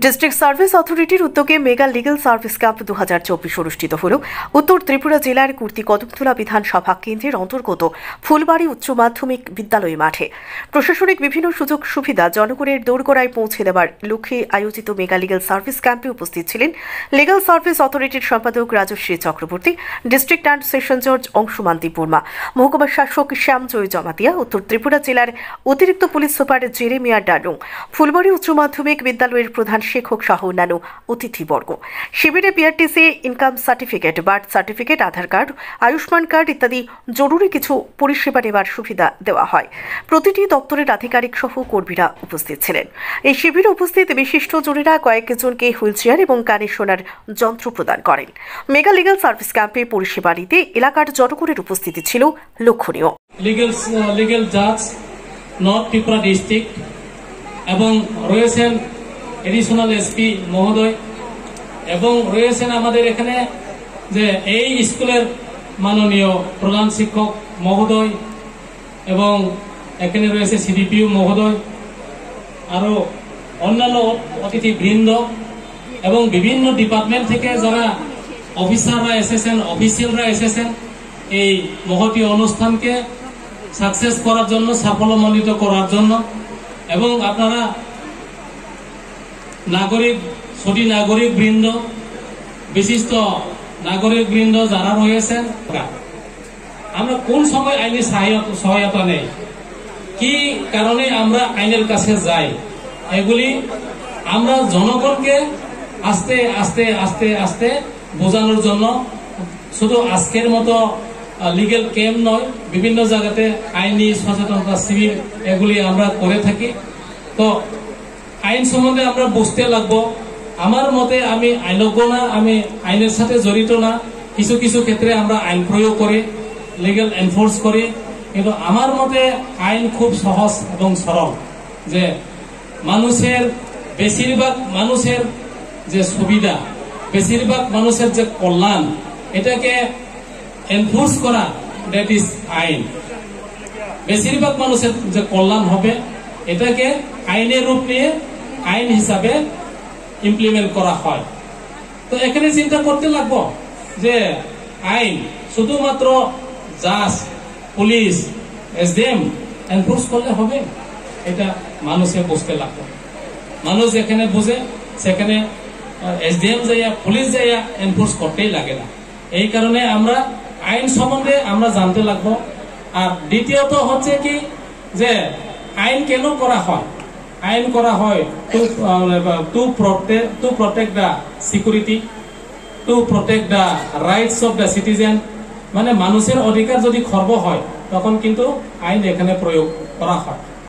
District service অথরিটির উদ্যোগে mega legal service camp 2024 অনুষ্ঠিত হল উত্তর ত্রিপুরা জেলার কুর্তি কদমতলা বিধানসভা কেন্দ্রের অন্তর্গত ফুলবাড়ি উচ্চ মাধ্যমিক বিদ্যালয় মাঠে। প্রশাসনিক বিভিন্ন সুযোগ সুবিধা জনগণের দোরগোড়ায় পৌঁছে দেওয়ার লক্ষ্যে আয়োজিত মেগা লিগ্যাল সার্ভিস ক্যাম্পে উপস্থিত ছিলেন লিগ্যাল সার্ভিস অথরিটির সম্পাদক Rajashree Chakraborty, district and session জজ অংশুমান দীপবর্মা, মহকুমা শাসক শ্যামজয় জমাতিয়া, উত্তর ত্রিপুরা জেলার অতিরিক্ত পুলিশ সুপার জেরেমিয়া ডালুং, ফুলবাড়ি উচ্চ মাধ্যমিক বিদ্যালয়ের প্রধান শিক্ষক সহ অন্যান্য অতিথিবর্গ। শিবিরে PRTC, income certificate, birth certificate, Aadhaar card, Ayushman card ইত্যাদি জরুরি কিছু পরিষেবা নেওয়ার সুবিধা দেওয়া হয়। প্রতিটি দপ্তরের আধিকারিক সহ কর্মীরা উপস্থিত ছিলেন। এই শিবিরে উপস্থিত বিশিষ্ট জনেরা কয়েকজনকে হুইলচেয়ার এবং কানে শোনার যন্ত্র প্রদান করেন। মেগা লিগ্যাল সার্ভিস ক্যাম্পে পরিষেবা নিতে এলাকার জনগণের উপস্থিতি ছিল লক্ষণীয়। লিগ্যাল জাজ নর্থ ত্রিপুরা ডিস্ট্রিক্ট এবং রয়েছেন এডিশনাল এসপি মহোদয় এবং রয়েছেন আমাদের এখানে যে এই স্কুলের মাননীয় প্রধান শিক্ষক মহোদয় এবং এখানে রয়েছে সিডিপিও মহোদয়, আরো অন্যান্য অতিথিবৃন্দ এবং বিভিন্ন ডিপার্টমেন্ট থেকে যারা অফিসাররা এসেছেন, অফিসিয়ালরা এসেছেন এই মহতী অনুষ্ঠানকে সাকসেস করার জন্য, সাফল্যমণ্ডিত করার জন্য। এবং আপনারা ছোটি নাগরিক বৃন্দ, বিশিষ্ট নাগরিক বৃন্দ যারা রয়েছেন, আমরা কোন সময় আইনি সহায়তা নেই, কি কারণে আমরা আইনের কাছে যাই, এগুলি আমরা জনগণকে আস্তে আস্তে আস্তে আস্তে বোঝানোর জন্য শুধু আজকের মতো লিগ্যাল ক্যাম্প নয়, বিভিন্ন জায়গাতে আইনি সচেতনতা শিবির এগুলি আমরা করে থাকি। তো আইন সম্বন্ধে আমরা বুঝতে লাগবো। আমার মতে আমি আইনজ্ঞ না, আমি আইনের সাথে জড়িত না। কিছু কিছু ক্ষেত্রে আমরা আইন প্রয়োগ করি, লিগ্যাল এনফোর্স করি, কিন্তু আমার মতে আইন খুব সহজ এবং সরল। যে বেশিরভাগ মানুষের যে সুবিধা, বেশিরভাগ মানুষের যে কল্যাণ, এটাকে এনফোর্স করা, দ্যাট ইজ আইন। বেশিরভাগ মানুষের যে কল্যাণ হবে এটাকে আইনের রূপ নিয়ে আইন হিসাবে ইমপ্লিমেন্ট করা হয়। তো এখানে চিন্তা করতে লাগবো যে আইন শুধুমাত্র জাজ, পুলিশ, এসডিএম এনফোর্স করলে হবে, এটা মানুষে বুঝতে লাগবে। মানুষ যেখানে বুঝে সেখানে এসডিএম যাইয়া, পুলিশ যাইয়া এনফোর্স করতেই লাগে না। এই কারণে আমরা আইন সম্বন্ধে আমরা জানতে লাগবো। আর দ্বিতীয়ত হচ্ছে কি, যে আইন কেন করা হয়? আইন করা হয় two protect the security, two protect the rights of the citizen. মানে মানুষের অধিকার যদি খর্ব হয় তখন কিন্তু আইন এখানে প্রয়োগ করা হয়।